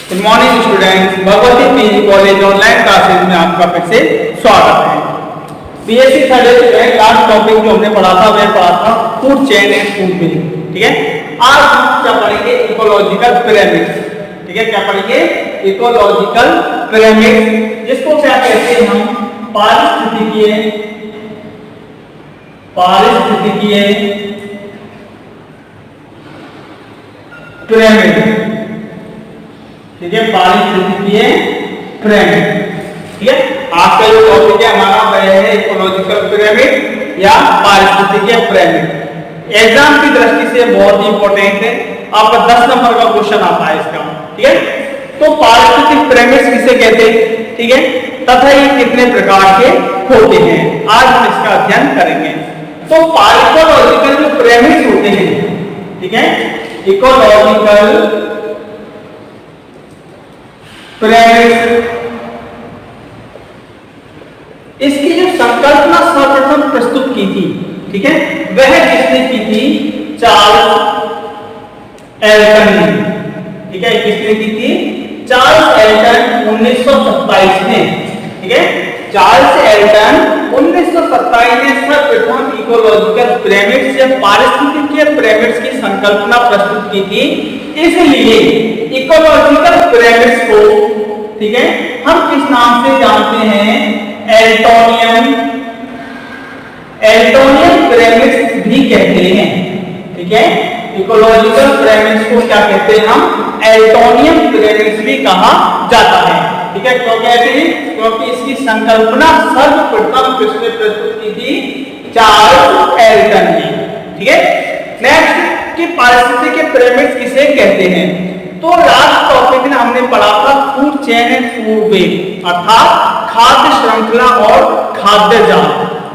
Good morning students, Bhagwati PG college online classes में आपका फिर से स्वागत है। बीएससी थर्ड ईयर में लास्ट टॉपिक जो हमने पढ़ा था वह पढ़ा था food chain and food billing. ठीक है, आज हम क्या पढ़ेंगे? Ecological pyramids. ठीक है, क्या पढ़ेंगे? इकोलॉजिकल पिरामिड्स, जिसको क्या कहते हैं हम? पारिस्थितिकीय पिरामिड। ठीक है, पारिस्थितिकीय पिरामिड। ठीक है, आज का जो टॉपिक है हमारा वह है इकोलॉजिकल पिरामिड या पारिस्थितिकीय पिरामिड। एग्जाम की दृष्टि से बहुत ही इंपॉर्टेंट है, आपका 10 नंबर का क्वेश्चन आता है इसका। ठीक है, तो पारिस्थितिक पिरामिड किसे कहते हैं? ठीक है, तथा ये कितने प्रकार के होते हैं, आज हम इसका अध्ययन करेंगे। तो इकोलॉजिकल जो पिरामिड होते हैं, ठीक है, इकोलॉजिकल पिरामिड, इसकी जो संकल्पना सर्वप्रथम प्रस्तुत की थी, ठीक है, वह किसने की थी? चार्ल्स एल्टन ने। ठीक है, किसने की थी? चार्ल्स एल्टन 1927 में। ठीक है, चार्ल्स एल्टन 1927 में सर्वप्रथम इकोलॉजिकल पिरामिड्स या पारिस्थितिकीय पिरामिड्स की संकल्पना प्रस्तुत की थी। इसलिए इकोलॉजिकल पिरामिड्स को, ठीक है, हम किस नाम से जानते हैं? एल्टोनियन पिरामिड्स भी कहते हैं। ठीक है, इकोलॉजिकल पिरामिड्स को क्या कहते हैं हम? एल्टोनियन पिरामिड्स भी कहा जाता है। ठीक है, क्यों कहते हैं? क्योंकि इसकी संकल्पना सर्वप्रथम किसने प्रस्तुत की थी? चार्ल्स एल्टन ने। ठीक है, नेक्स्ट कि पारिस्थितिकीय पिरामिड्स किसे कहते हैं? तो लास्ट टॉपिक में हमने पढ़ा था food chain and food web, अर्थात खाद्य श्रृंखला और खाद्य जाल।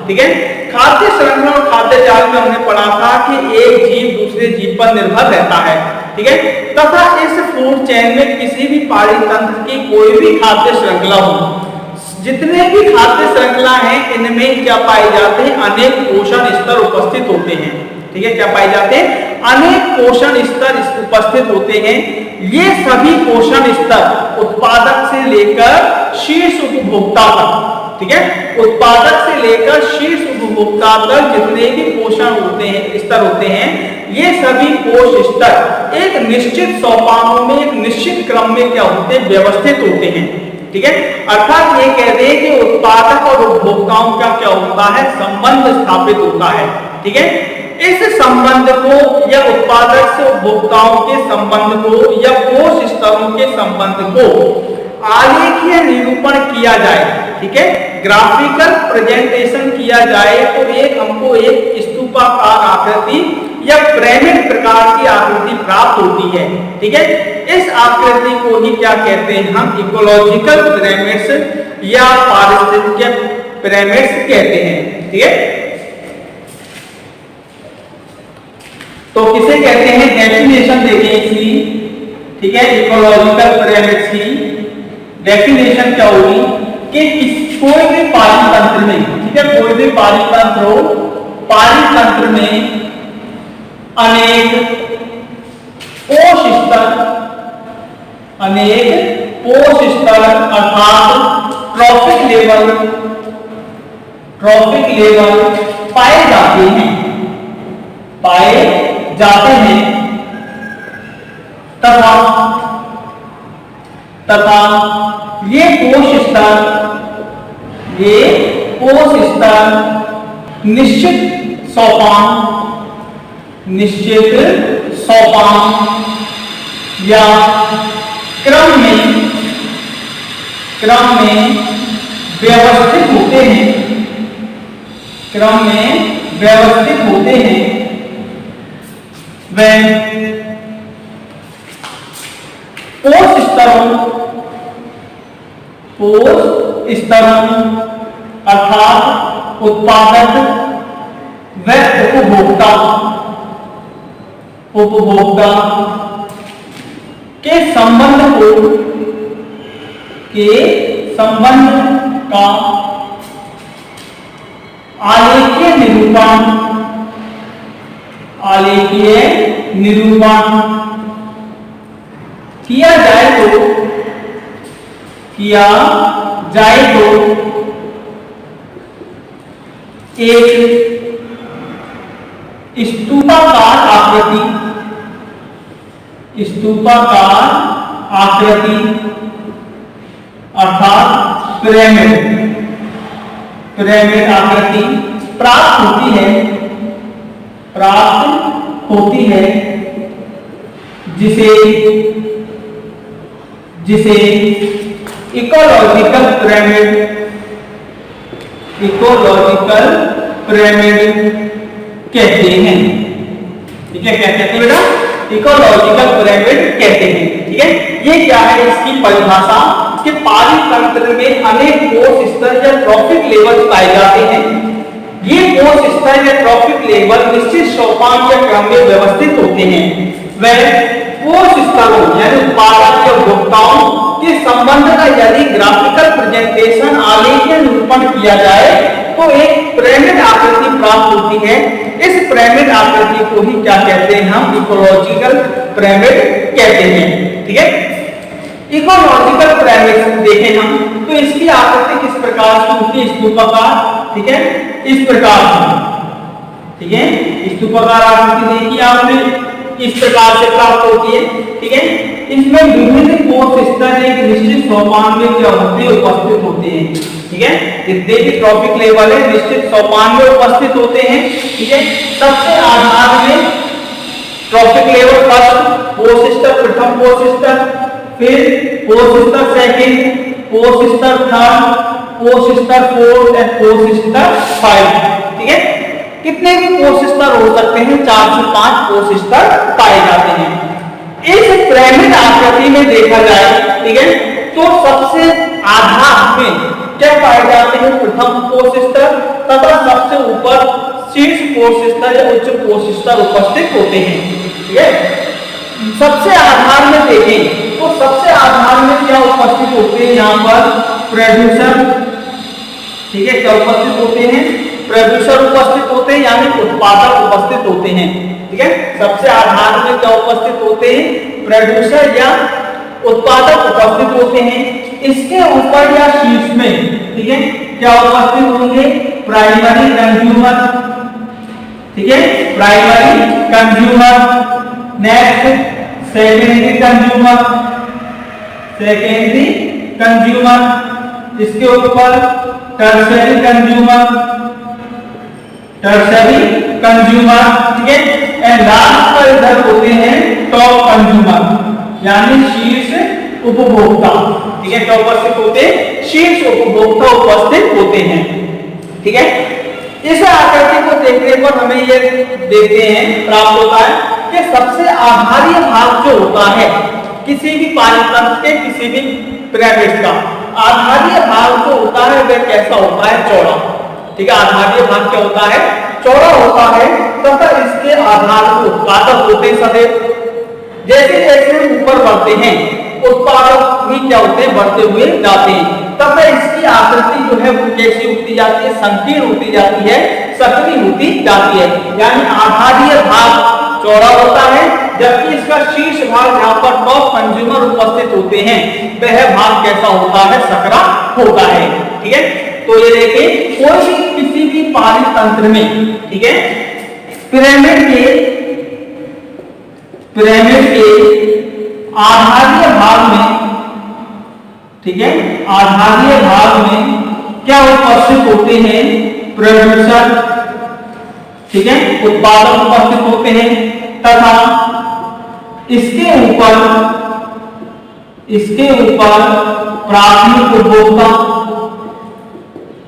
ठीक है, खाद्य श्रृंखला और खाद्य जाल में हमने पढ़ा था कि एक जीव दूसरे जीव पर निर्भर रहता है। ठीक है, तथा इस फूड चेन में किसी भी पारितंत्र की कोई भी खाद्य श्रृंखला हो, जितने भी खाद्य श्रृंखला हैं इनमें क्या पाए जाते हैं? अनेक पोषण स्तर उपस्थित होते हैं। ठीक है, क्या पाए जाते हैं? अनेक पोषण स्तर उपस्थित होते हैं। ये सभी पोषण स्तर उत्पादक से लेकर शीर्ष उपभोक्ता तक, ठीक है, उत्पादक से लेकर शीर्ष उपभोक्ता तक जितने भी पोषण होते हैं, स्तर होते हैं, ये सभी पोष स्तर एक निश्चित सोपानों में, एक निश्चित क्रम में क्या होते हैं? व्यवस्थित होते हैं। ठीक है, अर्थात ये कहते हैं कि उत्पादक और उपभोक्ताओं का क्या होता है? संबंध स्थापित होता है। ठीक है, इस संबंध को या उत्पादक से उपभोक्ताओं के संबंध को या पोष स्तरों के संबंध को आलेखीय निरूपण किया जाए, ठीक है, ग्राफिकल प्रेजेंटेशन किया जाए तो एक हमको एक स्तूपाकार आकृति या पिरामिड प्रकार की आकृति प्राप्त होती है। ठीक है, इस आकृति को ही क्या कहते हैं हम? इकोलॉजिकल पिरामिड्स या पारिस्थितिकीय पिरामिड्स कहते हैं। ठीक है, तो किसे कहते हैं? डेफिनेशन देखिए इसकी। ठीक है, इकोलॉजिकल पिरामिड्स की डेफिनेशन क्या होगी कि कोई भी पारितंत्र में, ठीक है, कोई भी पारितंत्र हो, पारितंत्र में अनेक पोष स्तर अर्थात ट्रॉफिक लेवल पाए जाते हैं तथा ये पोष स्तर निश्चित सोपान या क्रम में व्यवस्थित होते हैं। वह पोष स्तरों अर्थात उत्पादक व उपभोक्ता के संबंध का आलेखीय निरूपण किया जाए तो किया जाए तो एक स्तूपाकार आकृति अर्थात पिरामिड आकृति प्राप्त होती है जिसे इकोलॉजिकल पिरामिड कहते हैं। ठीक है, क्या कहते हैं बेटा? इकोलॉजिकल पिरामिड कहते हैं। ठीक है, ये क्या है इसकी परिभाषा कि पाली तंत्र में अनेक कोष स्तर या ट्रॉफिक लेवल पाए जाते हैं। ये कोष स्तर या ट्रॉफिक लेवल निश्चित सोपान या क्रम में व्यवस्थित होते हैं। वह कोष स्तरों यानी उत्पादक या उपभोक्ताओं के संबंध का यदि ग्राफिकल प्रेजेंटेशन आलेखीय निरूपण किया जाए तो एक पिरामिड आकृति प्राप्त होती है। इस पिरामिड आकृति को ही क्या कहते हैं? हम इकोलॉजिकल पिरामिड कहते हैं। ठीक है, इकोलॉजिकल पिरामिड देखें हम तो इसकी आकृति किस प्रकार की होती है? स्तूपाकार। ठीक है, इस प्रकार से। ठीक है, स्तूपाकार आकृति देखिए आपने, इस प्रकार से प्राप्त होती है। ठीक है, इसमें विभिन्न कोष स्तर एक निश्चित सोपान में क्या होते हैं? उपस्थित होते हैं। ठीक है, जितने भी ट्रॉफिक लेवल है निश्चित सोपान में उपस्थित होते हैं। ठीक है, सबसे आधार में ट्रॉफिक लेवल फर्स्ट कोष स्तर, प्रथम कोष स्तर, फिर कोष स्तर सेकंड, कोष स्तर थर्ड, कोष स्तर फोर्थ और कोष स्तर 5। ठीक है, कितने भी कोष स्तर हो सकते हैं? 4 से 5 कोष स्तर पाए जाते हैं। इस पिरामिड आकृति में देखा जाए, ठीक है, तो सबसे आधार में क्या पाए जाते हैं? प्रथम कोष स्तर तथा सबसे ऊपर शीर्ष कोष स्तर या उच्च कोष स्तर उपस्थित होते हैं। ठीक है, सबसे आधार में देखें तो सबसे आधार में क्या उपस्थित होते हैं? यहाँ पर प्रोड्यूसर। ठीक है, क्या उपस्थित होते हैं? प्रोड्यूसर उपस्थित होते हैं यानी उत्पादक उपस्थित होते हैं। ठीक है, सबसे आधार में क्या उपस्थित होते हैं? प्रोड्यूसर या उत्पादक उपस्थित होते हैं। इसके ऊपर या शीर्ष में, ठीक है, क्या उपस्थित होंगे? Primary consumer. ठीक है, primary consumer. Next secondary consumer. इसके ऊपर टर्शरी कंज्यूमर। ठीक है, एंड लास्ट पर इधर होते हैं टॉप कंज्यूमर यानी शीर्ष उपभोक्ता। ठीक है, क्या उपस्थित होते हैं? शीर्ष उपभोक्ता उपस्थित होते हैं। ठीक है, इस आकृति को देखने पर हमें ये देखते हैं प्राप्त होता है कि सबसे आधारी भाग जो होता है किसी भी पालीतंत्र के किसी भी पिरामिड का आधारी भाग जो होता है वह कैसा होता है? चौड़ा। ठीक है, आधारी भाग क्या होता है? चौड़ा होता है तथा इसके आधार को उत्पादक होते सदैव। जैसे जैसे ऊपर बढ़ते हैं उत्पादक भी क्या होते हैं? बढ़ते हुए जाते हैं तथा इसकी आकृति जो है वो कैसी होती जाती है? संकीर्ण होती जाती है, सक्रिय होती जाती है। यानी आधारीय भाग चौड़ा होता है जबकि इसका शीर्ष भाग जहां पर टॉप कंज्यूमर उपस्थित होते हैं वह भाग कैसा होता है? सकरा होता है। ठीक है, तो ये देखिए कोई भी किसी भी पाली तंत्र में, ठीक है, पिरामिड के आधारीय भाग में, ठीक है, आधारीय भाग में क्या उपस्थित होते हैं? प्रोड्यूसर। ठीक है, उत्पादक उपस्थित होते हैं तथा इसके ऊपर प्राथमिक उपभोक्ता,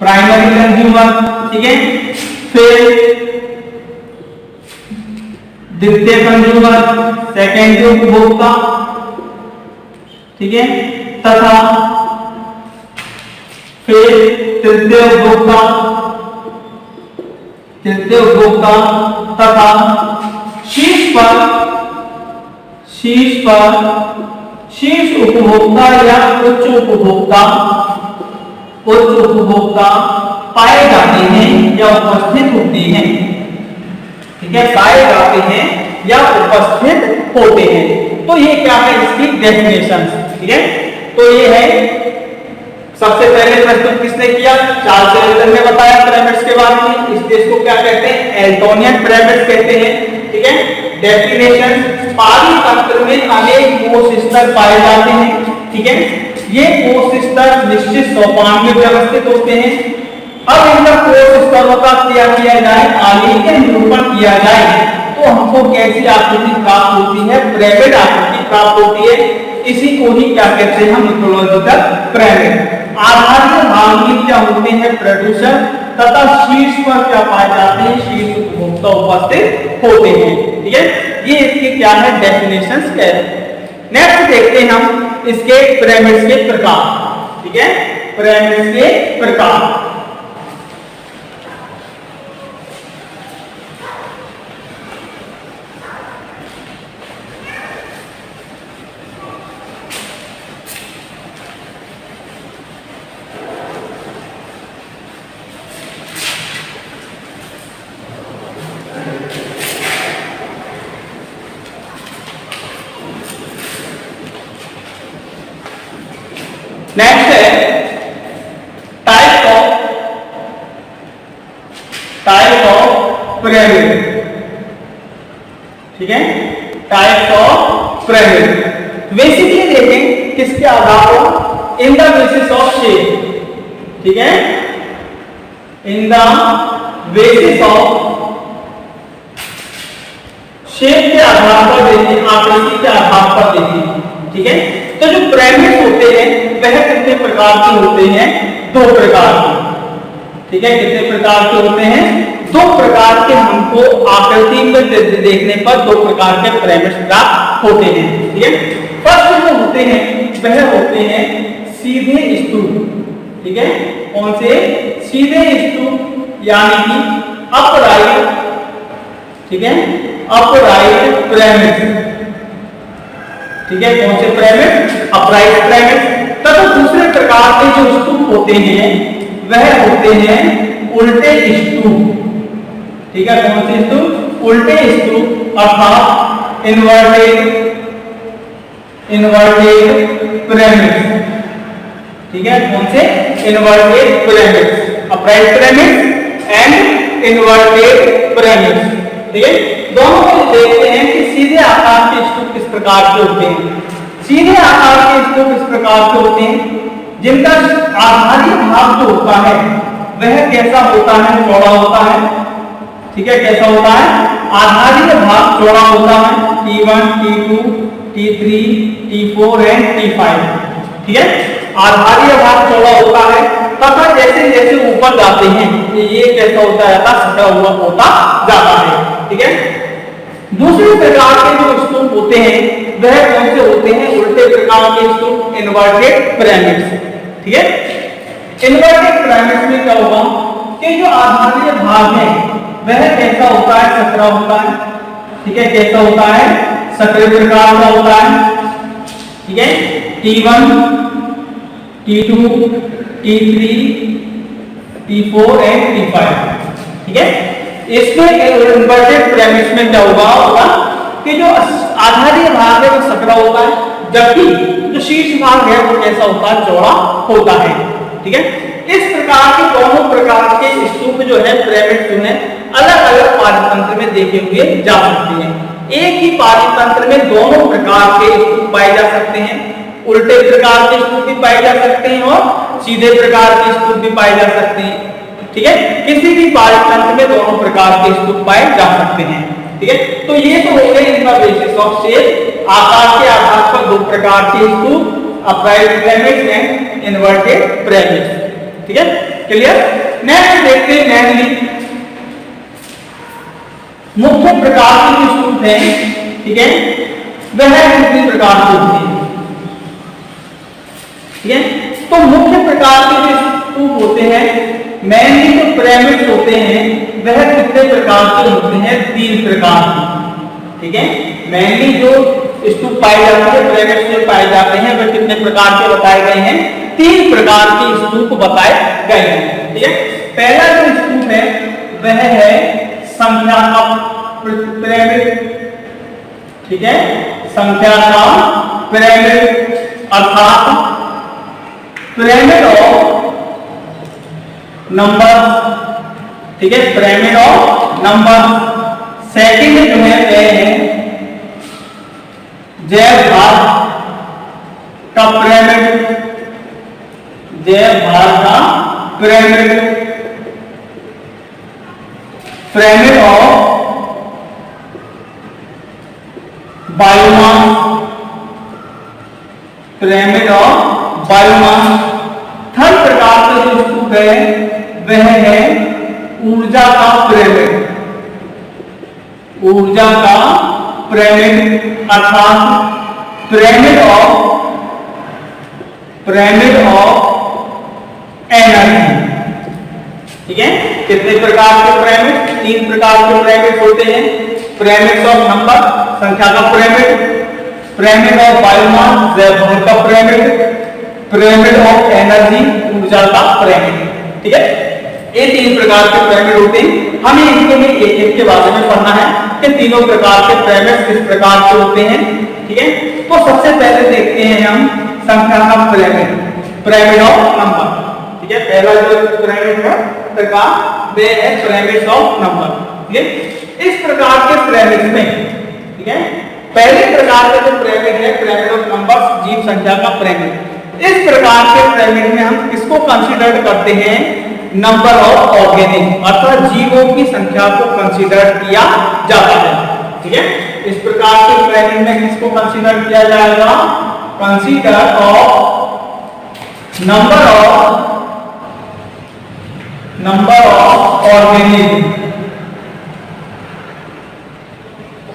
प्राइमरी कंज्यूमर। ठीक है, फिर द्वितीय कंज्यूमर, सेकेंडरी उपभोक्ता। ठीक है, तथा फिर तृतीय उपभोक्ता तथा शीर्ष उपभोक्ता या उच्च उपभोक्ता पाए जाते हैं या उपस्थित होते हैं। ठीक है, पाए जाते हैं या उपस्थित होते हैं। तो ये क्या है? इसकी डेफिनेशन। ठीक है, तो ये है सबसे पहले प्रस्तुत किसने किया? चार्ल्स एल्डन ने बताया पिरामिड्स के बारे में, इसलिए इसको क्या कहते हैं? एल्टोनियन पिरामिड्स कहते हैं। ठीक है, डेफिनेशन, पाली तंत्र में अनेक कोष स्तर पाए जाते हैं। ठीक है, ये कोष स्तर निश्चित सोपान में व्यवस्थित होते हैं। अब इनका कोष स्तरों का क्या किया जाए? आलेखीय निरूपण किया जाए तो हमको कैसी आकृति प्राप्त होती है? पिरामिड आकृति प्राप्त होती है। इसी को ही क्या कहते हैं हम? Mythological pyramid. आधारीय भाग में क्या होते हैं? प्रोड्यूसर, तथा शीर्ष पर क्या पाए जाते हैं? शीर्ष उपभोक्ता उपस्थित होते हैं। ठीक है, ये इसके क्या है? डेफिनेशंस क्या है। नेक्स्ट देखते हैं हम इसके पिरामिड्स के प्रकार। ठीक है, पिरामिड्स के प्रकार। नेक्स्ट है टाइप ऑफ पिरामिड। ठीक है, टाइप ऑफ पिरामिड बेसिकली देखें किसके आधार पर? In the basis of shape. ठीक है, in the basis of shape के आधार पर देते हैं, आकृति के आधार पर देते हैं। ठीक है, तो जो पिरामिड होते हैं वह कितने प्रकार के होते हैं? 2 प्रकार के। ठीक है, कितने प्रकार के होते हैं? 2 प्रकार के हमको आकृति में देखने पर 2 प्रकार के पिरामिड प्राप्त होते हैं। ठीक है, फर्स्ट जो होते हैं वह होते हैं सीधे स्तूप। ठीक है, कौन से? सीधे स्तूप, यानी कि अपराइट। ठीक है, अपराइट पिरामिड। ठीक है, कौन से पिरामिड? Upright pyramid. तथा दूसरे प्रकार के जो स्तूप होते हैं वह होते हैं उल्टे स्तूप। ठीक है, कौन से स्तूप? उल्टे स्तूप, अर्थात इन्वर्टेड पिरामिड। ठीक है, कौन से? Inverted pyramid. Upright pyramid and inverted pyramid. ठीक है, दोनों को देखते हैं कि सीधे आकार के स्तूप किस प्रकार के होते हैं। सीधे आकार के स्तूप इस प्रकार के होते हैं जिनका आधारी भाग जो होता है वह कैसा होता है? चौड़ा होता है। ठीक है, कैसा होता है? आधारी भाग चौड़ा होता है। T1, T2, T3, T4 and T5। ठीक है, आधारी भाग चौड़ा होता है तथा जैसे जैसे ऊपर जाते हैं ये कैसा होता जाता? सटा हुआ होता जाता है। ठीक है, दूसरे प्रकार के जो स्तूप होते हैं वह कौन से होते हैं? उल्टे प्रकार के स्तूप, इन्वर्टेड पिरामिड्स। ठीक है, इन्वर्टेड पिरामिड्स में क्या होगा कि जो आधारीय भाग है वह कैसा होता है? सकरा होता है। ठीक है, कैसा होता है? सकरे प्रकार का होता है। ठीक है, T1, T2, T3, T4 and T5। ठीक है, इसमें इन्वर्टेड पिरामिड्स में क्या होगा कि जो आधारीय भाग है वो सकरा होता है, जबकि जो शीर्ष भाग है वो कैसा होता है? चौड़ा होता है। ठीक है, इस प्रकार के दोनों प्रकार के स्तूप जो है पिरामिड जो है अलग अलग पारितंत्र में देखे हुए जा सकते हैं। एक ही पारितंत्र में दोनों प्रकार के स्तूप पाए जा सकते हैं। उल्टे प्रकार के स्तूप भी पाए जा सकते हैं और सीधे प्रकार के स्तूप भी पाए जा सकते हैं। ठीक है, किसी भी पारितंत्र में दोनों प्रकार के स्तूप पाए जा सकते हैं। ठीक है, तो ये तो हो गए इनका बेसिस ऑफ शेप, आकार के आधार पर 2 प्रकार के स्तूप, upright pyramid and inverted pyramid. ठीक है, क्लियर। नेक्स्ट देखते हैं मेनली मुख्य प्रकार के स्तूप हैं। ठीक है, वह कितने प्रकार के होते हैं? ठीक है, तो मुख्य प्रकार के जो स्तूप होते हैं, मेनली जो पिरामिड्स होते हैं वह कितने प्रकार के होते हैं? 3 प्रकार के। ठीक है, मेनली जो स्तूप पाए जाते हैं, पिरामिड्स में पाए जाते हैं, वह कितने प्रकार के बताए गए हैं? 3 प्रकार के स्तूप बताए गए हैं। ठीक है, पहला जो स्तूप है वह है संख्या का पिरामिड। ठीक है, संख्या का पिरामिड अर्थात पिरामिड ऑफ नंबर, ठीक है, पिरामिड ऑफ नंबर। सेकंड जो है वह है जैव भार का पिरामिड, जैव भार का pyramid, pyramid of biomass, pyramid of biomass. Third प्रकार का जो स्तूप है वह है ऊर्जा का पिरामिड, ऊर्जा का पिरामिड अर्थात पिरामिड ऑफ एनर्जी। ठीक है, कितने प्रकार के पिरामिड? 3 प्रकार के पिरामिड होते हैं। पिरामिड ऑफ नंबर, संख्या का पिरामिड, पिरामिड ऑफ बायोमास, जैव भार का पिरामिड, पिरामिड ऑफ एनर्जी, ऊर्जा का पिरामिड। ठीक है, ये 3 प्रकार के पिरामिड होते हैं। हमें इनको भी एक एक के बारे में पढ़ना है कि तीनों प्रकार के पिरामिड किस प्रकार के होते हैं। ठीक है, तो सबसे पहले देखते हैं हम संख्या का पिरामिड, पिरामिड ऑफ नंबर। ठीक है, पहला जो पिरामिड है प्रकार वे है पिरामिड ऑफ नंबर। ठीक है, इस प्रकार के पिरामिड में, ठीक है, पहले प्रकार का जो पिरामिड है पिरामिड ऑफ नंबर्स, जीव संख्या का पिरामिड। इस प्रकार के पिरामिड में हम किसको कंसीडर करते हैं? नंबर ऑफ ऑर्गेनिज्म अर्थात जीवों की संख्या को कंसीडर किया जाता है। ठीक है, इस प्रकार के पिरामिड में किसको कंसीडर किया जाएगा? Consider of number of organism.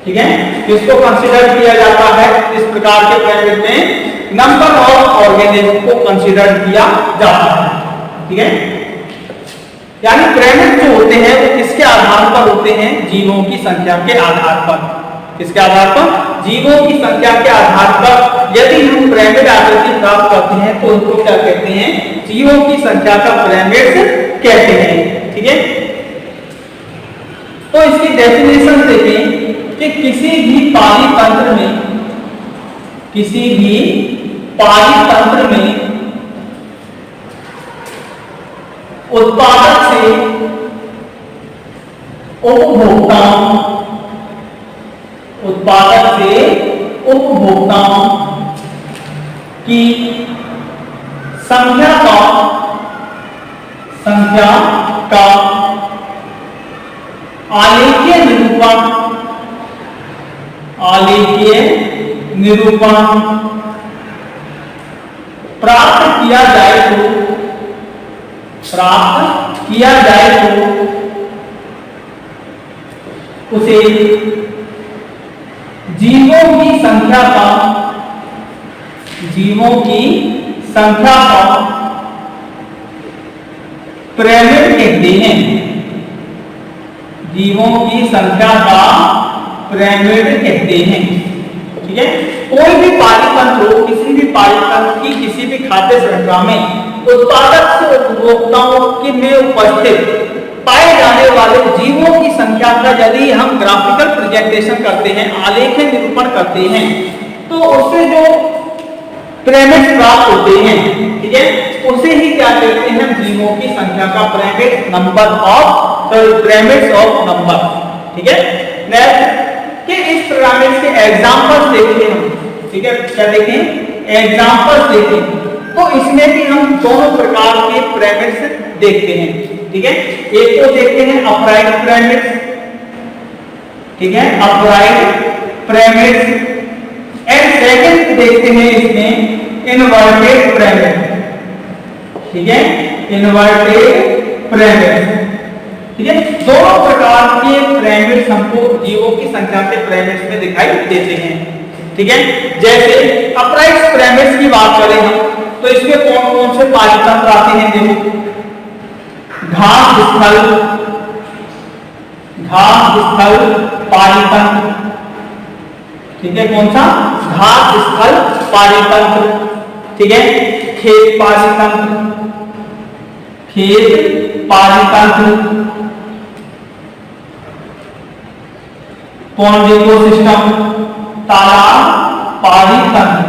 ठीक है, किसको कंसीडर किया जाता है? इस प्रकार के पिरामिड में नंबर ऑफ ऑर्गेनिज्म को कंसीडर किया जाता है। ठीक है, यानी पिरामिड जो होते हैं वो किसके आधार पर होते हैं? जीवों की संख्या के आधार पर। किसके आधार पर? जीवों की संख्या के आधार पर यदि हम पिरामिड आकृति प्राप्त करते हैं तो उनको क्या कहते हैं? जीवों की संख्या का पिरामिड कहते हैं। ठीक है, तो इसकी डेफिनेशन देखें कि किसी भी पाली तंत्र में उत्पादक से उपभोक्ताओं की संख्या का आलेखीय निरूपण प्राप्त किया जाए तो उसे जीवों की संख्या का पिरामिड कहते हैं। जीवों की संख्या का पिरामिड कहते हैं। ठीक है, कोई भी पालितंत्र हो, किसी भी पालितंत्र की किसी भी खाद्य श्रृंखला में उत्पादक से उपभोक्ताओं की में उपस्थित पाए जाने वाले जीवों की संख्या का यदि हम ग्राफिकल प्रेजेंटेशन करते हैं, आलेखीय निरूपण करते हैं, तो उससे जो पिरामिड प्राप्त होते हैं, ठीक है, उसे ही क्या कहते हैं? जीवों की संख्या का पिरामिड, पिरामिड्स ऑफ नंबर। ठीक है, नेक्स्ट कि इस पिरामिड के एग्जांपल्स देखें हम। ठीक है, क्या देखें? एग्जांपल्स देखें तो इसमें भी हम दोनों प्रकार के पिरामिड्स देखते हैं। ठीक है, एक को देखते हैं अपराइट पिरामिड्स। ठीक है, अपराइट पिरामिड्स, एंड सेकंड देखते हैं इसमें इनवर्टेड पिरामिड। ठीक है, इनवर्टेड पिरामिड। ठीक है, दोनों प्रकार के पिरामिड्स हमको जीवों की संख्या के पिरामिड्स में दिखाई देते हैं। ठीक है, जैसे अपराइट पिरामिड्स की बात करें हम तो इसमें कौन कौन से पालितंत्र आते हैं? देखो, घास स्थल पालितंत्र। ठीक है, कौन सा? घास स्थल पालितंत्र। ठीक है, खेत पालितंत्र, पॉन्ड इकोसिस्टम, तालाब पालितंत्र।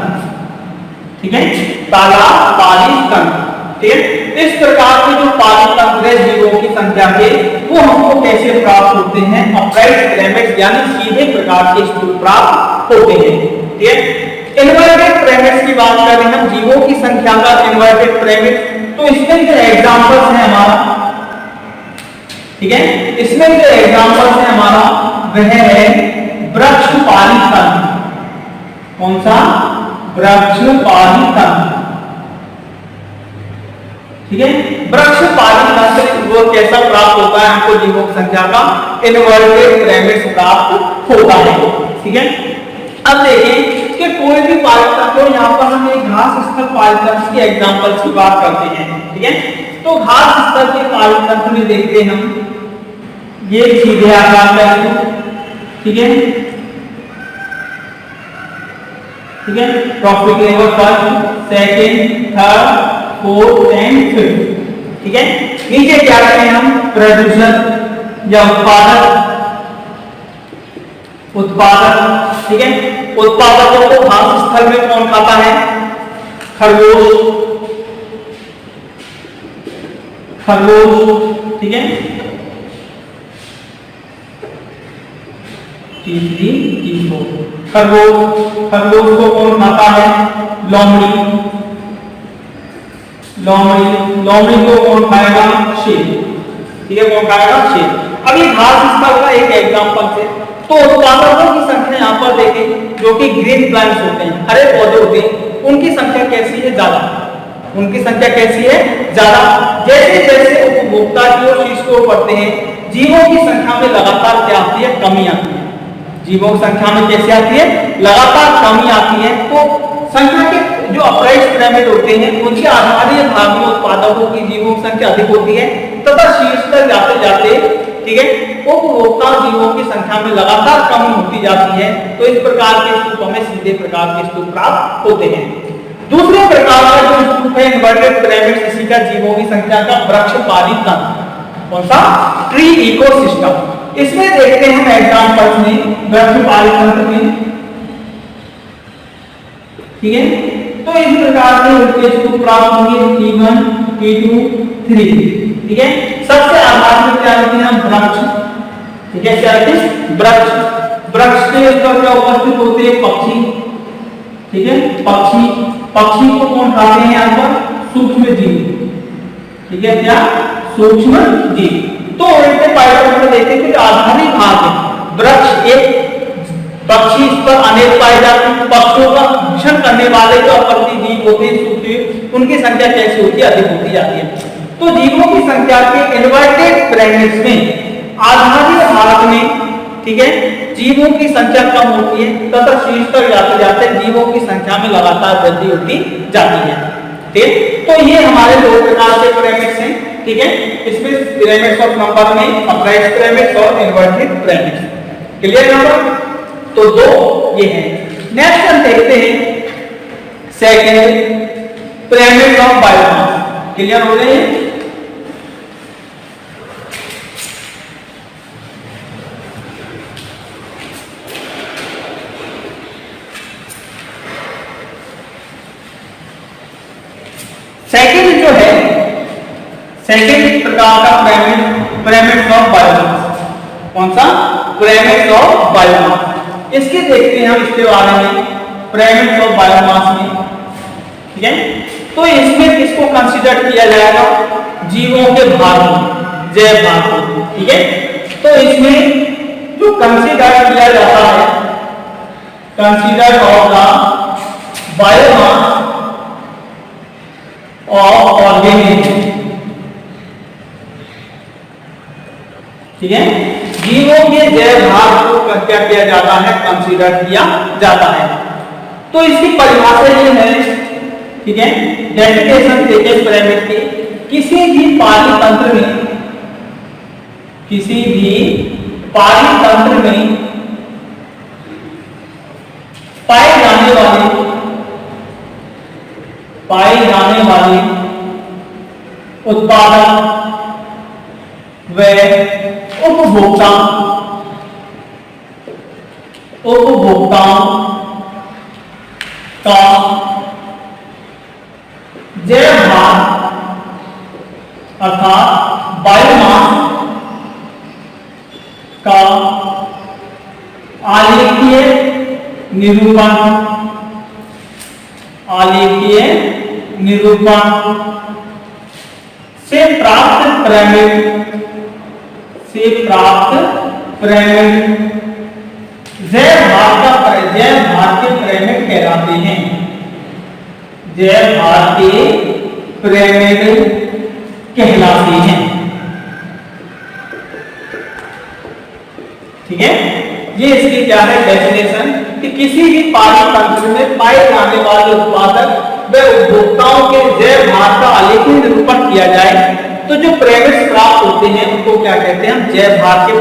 ठीक है, तालाब पालितंत्र। ठीक है, इस प्रकार के जो पालित तंत्र जीवों की संख्या के वो हमको कैसे प्राप्त होते हैं, अपराइट पिरामिड्स यानी सीधे प्रकार के स्तूप प्राप्त होते हैं। ठीक है, इन्वर्टेड पिरामिड्स की बात करें हम, जीवों की संख्या का इन्वर्टेड पिरामिड, तो इसमें जो एग्जांपल्स है हमारा, ठीक है, इसमें जो एग्जांपल्स है हमारा वह है वृक्षपाली तंत्र। कौन सा? वृक्षपाली तंत्र। ठीक है, वृक्षपाली तंत्र वो कैसा प्राप्त होता है हमको, जीवों की संख्या का इन्वर्टेड पिरामिड प्राप्त होता है। ठीक है, अब देखें कि कोई भी पालित तंत्र, यहाँ पर हम एक घास स्थल पालित तंत्र की एग्जांपल्स की बात करते हैं। ठीक है, तो घास स्थल के पालित तंत्र में देखते हैं हम, ये सीधे आकार का स्तूप, ठीक है, ठीक है, trophic level first, second, third, fourth and fifth. ठीक है, नीचे क्या करते हैं हम, प्रोड्यूसर या उत्पादक, ठीक है, उत्पादकों को घास स्थल में कौन खाता है? खरगोश, ठीक है, खरगोश को कौन खाता है? लोमड़ी को कौन खाएगा? शेर। ठीक है, कौन खाएगा? शेर। अब ये घास स्थल का एक एग्जांपल है। तो उत्पादकों की संख्या यहाँ पर देखें, जो कि ग्रीन प्लांट्स होते हैं, हरे पौधे होते हैं, उनकी संख्या कैसी है? ज्यादा। उनकी संख्या कैसी है? ज्यादा। जैसे जैसे उपभोक्ता की ओर शीर्ष को बढ़ते हैं, जीवों की संख्या में लगातार क्या आती है? कमी आती है। जीवों की संख्या में कैसे आती है? लगातार कमी आती है। तो संख्या के जो अपराइट पिरामिड होते हैं उनके आधारीय भाग में उत्पादकों की जीवों की संख्या अधिक होती है, तथा शीर्ष तक जाते जाते, ठीक है, उपभोक्ता जीवों की संख्या में लगातार कमी होती जाती है। तो इस प्रकार के स्तूपों में सीधे प्रकार के स्तूप प्राप्त होते हैं। दूसरे प्रकार का जो स्तूप है इन्वर्टेड पिरामिड, इसी का जीवों की संख्या का वृक्षपाली तंत्र। कौन सा? Tree ecosystem. इसमें देखते हैं हम एग्जांपल्स में वृक्षपाली तंत्र में, ठीक है, तो इस प्रकार के उनके स्तूप प्राप्त होंगे T1, T2, 3। ठीक है, सबसे आधार में क्या होते हैं? वृक्ष। ठीक है, क्या होते हैं? वृक्ष के ऊपर क्या उपस्थित होते हैं? पक्षी। ठीक है, पक्षी को कौन खाते हैं? यहाँ पर सूक्ष्म जीव। ठीक है, क्या? सूक्ष्म जीव। तो इनके पाइथन में देखते हैं कि आधारी भाग है वृक्ष, एक पक्षी इस पर अनेक पाए जाते हैं। पक्षियों का भक्षण करने वाले जो अपरती जीव होते हैं, सूक्ष्म, उनकी संख्या कैसी होती है? अधिक होती जाती है। तो जीवों की संख्या के इन्वर्टेड पिरामिड्स में आधारी भाग में, ठीक है, जीवों की संख्या कम होती है, तथा शीर्ष तक जाते जाते जीवों की संख्या में लगातार वृद्धि होती जाती है। ठीक, तो ये हमारे दो प्रकार के पिरामिड्स हैं। ठीक है, इसमें पिरामिड्स ऑफ नंबर में अपराइट पिरामिड्स और इन्वर्टेड पिरामिड्स। Clear number? तो दो ये हैं। नेक्स्ट हम देखते हैं second, pyramid of biomass. Clear हो रहे हैं? सेकंड जो है, सेकंड प्रकार का पिरामिड ऑफ बायोमास। कौन सा? Pyramid of biomass. इसके देखते हैं हम, इसके बारे में पिरामिड ऑफ बायोमास में। ठीक है, तो इसमें किसको कंसीडर किया जाएगा? जीवों के भाग, जैव भाग। ठीक है, तो इसमें जो कंसीडर किया जाता है, consider of the biomass of organism. ठीक है, जीवों के जैव भाग को क्या किया जाता है? कंसीडर किया जाता है। तो इसकी परिभाषा ये है, ठीक है, डेफिनेशन देते हैं पिरामिड की, किसी भी पाली तंत्र में, किसी भी पाली तंत्र में पाए जाने वाले उत्पादक व उपभोक्ताओं का जैव भाग अर्थात बायोमास का आलेखीय निरूपण से प्राप्त पिरामिड जैव भार के पिरामिड कहलाते हैं। जैव भार के पिरामिड कहलाते हैं। ठीक है, ये इसकी क्या है डेफिनेशन कि किसी भी पानी तंत्र में पाए जाने वाले उत्पादक व उपभोक्ताओं के जैव भार का आलेखीय निरूपण किया जाए तो जो पिरामिड्स प्राप्त होते हैं उनको क्या कहते हैं हम जैव भार के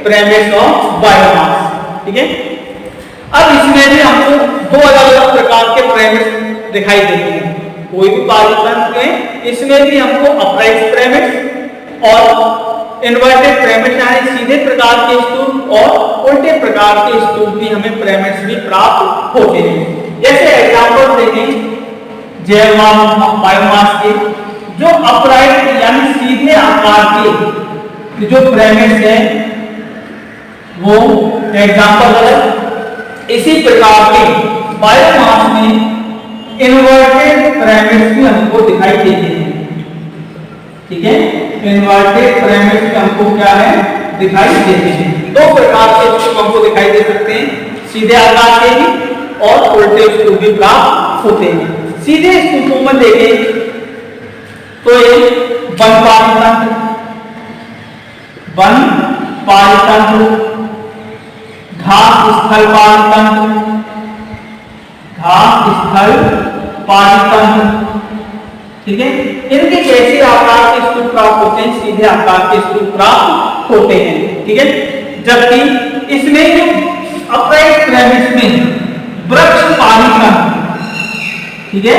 पिरामिड्स ऑफ बायोमास। ठीक है, अब इसमें भी हमको दो अलग अलग प्रकार के पिरामिड्स दिखाई देते हैं। कोई भी पानी तंत्र में इसमें भी हमको अपराइट पिरामिड्स और इन्वर्टेड पिरामिड यानी सीधे प्रकार के स्तूप और उल्टे प्रकार के स्तूप भी हमें पिरामिड्स भी प्राप्त होते हैं। जैसे एग्जांपल देखें जैव बायोमास के जो अपराइट यानी सीधे आकार के जो पिरामिड्स हैं वो एग्जांपल है। इसी प्रकार के बायोमास में इन्वर्टेड पिरामिड्स भी हमको दिखाई देते हैं। ठीक है, इन्वर्टेड पिरामिड्स भी हमको क्या है दिखाई देते हैं। दो प्रकार के स्तूप हमको दिखाई दे सकते हैं, सीधे आकार के भी और उल्टे स्तूप भी प्राप्त होते हैं। सीधे स्तूपों में देखें तो ये वनपाली तंत्र, घास स्थल पाली तंत्र। ठीक है, इनके जैसे आकार के स्तूप प्राप्त होते हैं, सीधे आकार के स्तूप प्राप्त होते हैं। ठीक है, जबकि इसमें जो अपराइट पिरामिड्स में वृक्ष पाली तंत्र, ठीक है,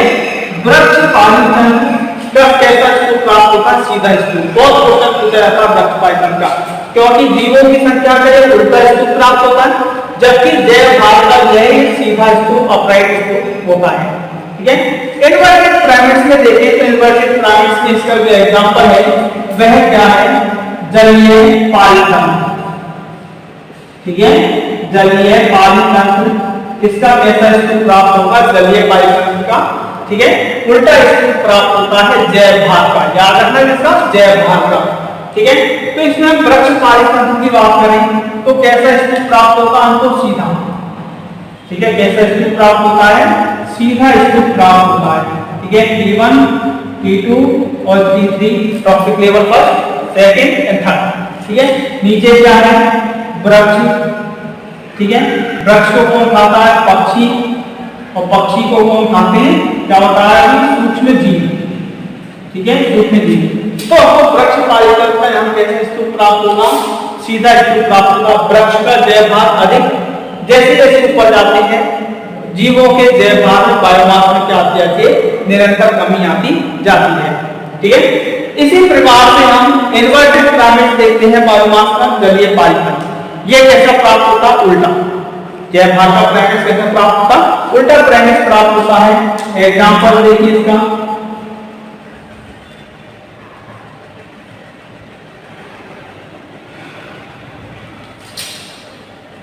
वृक्ष पाली तंत्र का कैसा स्तूप प्राप्त होता है सीधा स्तूप। बहुत क्वेश्चन पूछा जाता है वृक्ष पाली तंत्र का, क्योंकि जीवों की संख्या का उल्टा स्तूप प्राप्त होता है, जबकि जैव भार का यह सीधा स्तूप अपराइट स्तूप होता है। ठीक है, इन्वर्टेड पिरामिड्स में देखें तो इन्वर्टेड पिरामिड्स में इसका जो एग्जांपल है वह क्या है जलीय पाली तंत्र। ठीक है, जलीय पाली तंत्र इसका कैसा स्तूप प्राप्त होगा जलीय पाली तंत्र का। ठीक है, उल्टा स्तूप प्राप्त होता है जैव भार का। याद रखना इसका जैव भार का। ठीक है, तो इसमें हम वृक्ष पाली तंत्र की बात करें तो कैसा स्तूप प्राप्त होता है हमको सीधा। ठीक है, कैसा स्तूप प्राप्त होता है सीधा स्तूप प्राप्त होता है। ठीक है, T1, T2 और T3 toxic level first, second and third. ठीक है, नीचे क्या है वृक्ष। ठीक है, वृक्ष को कौन खाता है पक्षी, और पक्षी को कौन खाते हैं क्या होता है सूक्ष्म जीव। ठीक है, सूक्ष्म जीव। तो आपको वृक्ष पाली तंत्र में हम कैसे स्तूप प्राप्त होगा सीधा स्तूप प्राप्त होगा। वृक्ष का जैव भार अधिक, जैसे जैसे ऊपर जाते हैं जीवों के जैव भार में बायोमास में क्या आती जाती है निरंतर कमी आती जाती है। ठीक है, इसी प्रकार से हम इन्वर्टेड पिरामिड देखते हैं बायोमास का जलीय पाली तंत्र। ये कैसा प्राप्त होता उल्टा, जैव भार का पिरामिड कैसे प्राप्त होता उल्टा पिरामिड प्राप्त होता है। एग्जांपल देखिए इसका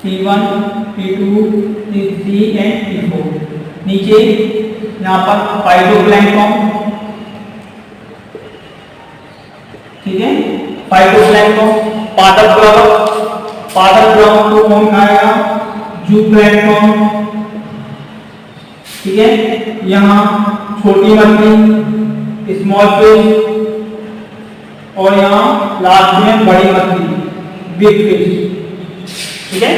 T1, T2, T3 and T4। नीचे यहाँ पर फाइटोप्लैंक्टन। ठीक है, फाइटोप्लैंक्टन पादप द्रव को कौन खाएगा जूप्लैंक्टन। ठीक है, यहाँ छोटी मछली स्मॉल फिश और यहाँ लास्ट में बड़ी मछली बिग फिश। ठीक है,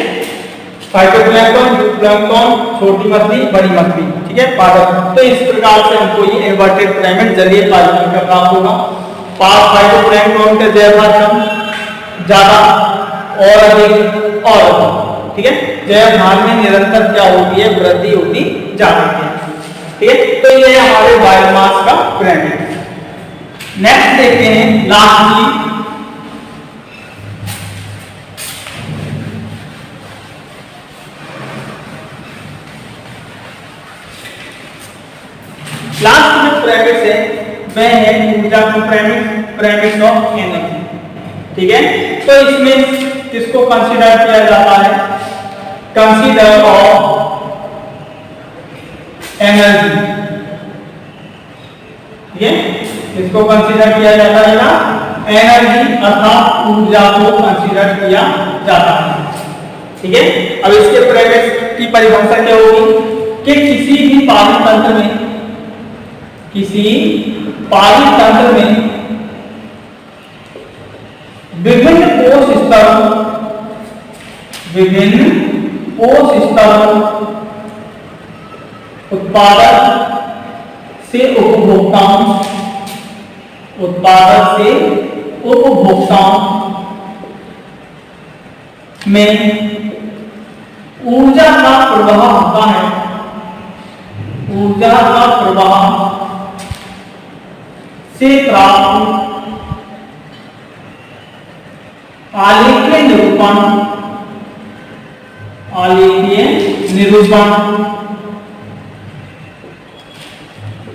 फाइटोप्लैंक्टन, जूप्लैंक्टन, छोटी मछली, बड़ी मछली। ठीक है, पादप। तो इस प्रकार से हमको ये इन्वर्टेड पिरामिड जलीय पाली तंत्र का प्राप्त होगा। फाइटोप्लैंक्टन के जैव भार कम, ज्यादा और अधिक और। ठीक है, जैव भार में निरंतर क्या होती है वृद्धि होती जाती है। ठीक है, तो ये हमारे बायोमास का पिरामिड। नेक्स्ट देखते हैं लास्टली लास्ट जो पिरामिड्स है वह है ऊर्जा की पिरामिड। Pyramids of energy. ठीक है, तो इसमें किसको कंसीडर किया जाता है? Consider of energy. ठीक है, इसको कंसीडर किया जाता है ना, एनर्जी अर्थात ऊर्जा को कंसीडर किया जाता है। ठीक है, अब इसके पिरामिड्स की परिभाषा क्या होगी कि किसी भी पाली तंत्र में, किसी पाली तंत्र में विभिन्न कोश स्तरों उत्पादक से उपभोक्ताओं में ऊर्जा का प्रवाह होता है। ऊर्जा का प्रवाह से प्राप्त आलेखीय निरूपण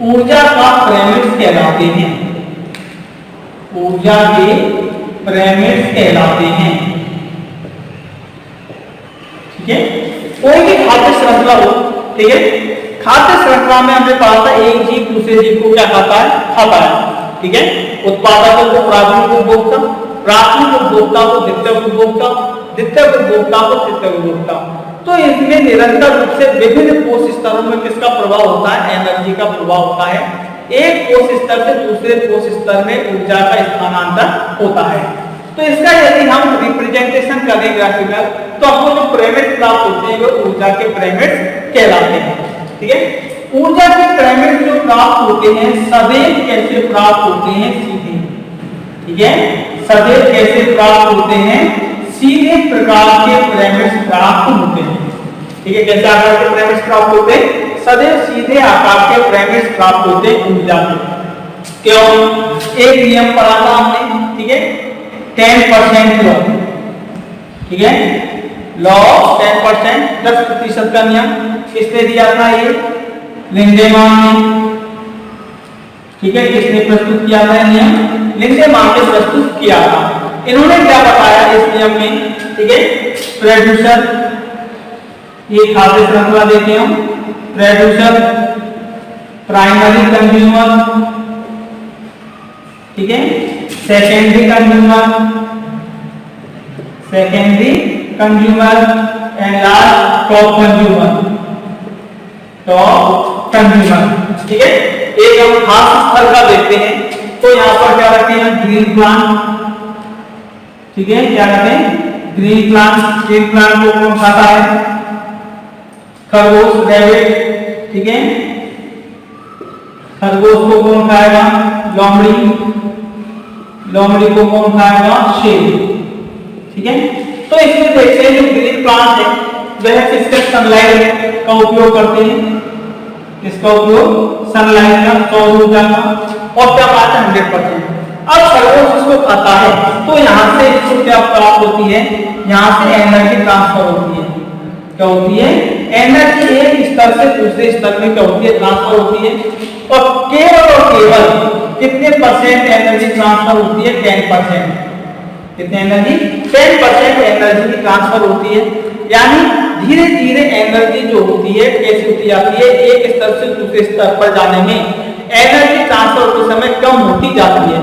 ऊर्जा का पिरामिड्स कहलाते हैं। ऊर्जा के पिरामिड्स कहलाते हैं। ठीक है, कोई भी खाद्य श्रृंखला हो, ठीक है, खाद्य श्रृंखला में हमने पढ़ा था एक जीव दूसरे जीव को क्या खाता है। ठीक है, उत्पादक को प्राथमिक उपभोक्ता, प्राथमिक उपभोक्ता को द्वितीयक उपभोक्ता, द्वितीयक उपभोक्ता को तृतीयक उपभोक्ता। तो इसमें निरंतर रूप से विभिन्न कोश स्तरों में किसका प्रभाव होता है? एनर्जी का प्रभाव होता है। एक कोश स्तर से दूसरे कोश स्तर में ऊर्जा का स्थानांतरण होता है। तो इसका यदि हम रिप्रेजेंटेशन करें ग्राफिकल, तो हमको जो पिरामिड प्राप्त होते हैं वो ऊर्जा के पिरामिड कहलाते हैं। ठीक है, ऊर्जा के पिरामिड जो प्राप्त होते हैं सदैव कैसे प्राप्त होते हैं? सीधे। ठीक है, सदैव कैसे प्राप्त होते हैं? सीधे प्रकार के पिरामिड्स प्राप्त होते हैं। ठीक है, कैसे आकार के पिरामिड्स प्राप्त होते हैं? सदैव सीधे आकार के पिरामिड्स प्राप्त होते हैं ऊर्जा के। क्यों? एक नियम पढ़ा था हमने, ठीक है, 10% लॉ। ठीक है, लॉ 10%, 10% का नियम किसने दिया था? ये लिंडेमान ने। ठीक है, किसने प्रस्तुत किया था नियम? लिंडेमान ने प्रस्तुत किया था। इन्होंने क्या बताया इस नियम में? ठीक है, प्रोड्यूसर, ये खाद्य श्रृंखला देते हैं, प्रोड्यूसर, प्राइमरी कंज्यूमर, ठीक है, secondary consumer and last top consumer. ठीक है, एक हम खास स्थल का देखते हैं, तो यहाँ पर क्या रखते हैं? Green plant. ठीक है, क्या कहते हैं? Green plant. ग्रीन प्लांट को कौन खाता है? खरगोश, रैबिट। ठीक है, खरगोश को कौन खाएगा? लोमड़ी। लोमड़ी को कौन खाएगा? शेर। ठीक है, तो इसमें देखते हैं जो ग्रीन प्लांट है वह किसके सनलाइट का उपयोग करते हैं? किसका उपयोग? सनलाइट का, सौर ऊर्जा का। और क्या बात है? 100%। अब खरगोश इसको खाता है तो यहाँ से इसको क्या प्राप्त होती है? यहाँ से एनर्जी ट्रांसफर होती है। क्या होती है? एनर्जी एक स्तर से दूसरे स्तर में क्या होती है? ट्रांसफर होती है। और केवल कितने परसेंट एनर्जी ट्रांसफर होती है? 10%। कितने एनर्जी? 10% एनर्जी की ट्रांसफर होती है। यानी धीरे धीरे एनर्जी जो होती है कैसे होती जाती है? एक स्तर से दूसरे स्तर पर जाने में एनर्जी ट्रांसफर के समय कम होती जाती है।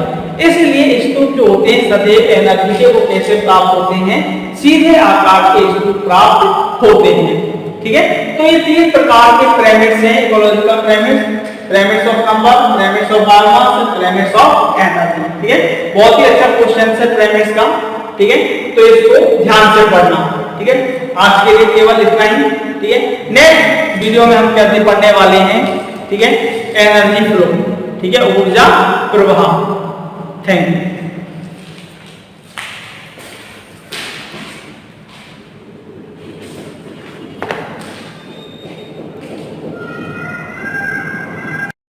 इसलिए स्तूप जो होते हैं सदैव एनर्जी के वो कैसे प्राप्त होते हैं? सीधे आकार के स्तूप प्राप्त होते हैं। ठीक है, तो ये 3 प्रकार के पिरामिड्स हैं ecological pyramids, pyramids of number, pyramids of biomass, pyramids of energy. ठीक है, बहुत ही अच्छा क्वेश्चन है पिरामिड्स का। ठीक है, तो इसको ध्यान से पढ़ना। ठीक है, आज के लिए केवल इतना ही। ठीक है, नेक्स्ट वीडियो में हम कैसे पढ़ने वाले हैं? ठीक है, एनर्जी फ्लो। ठीक है, ऊर्जा प्रवाह। Thank you.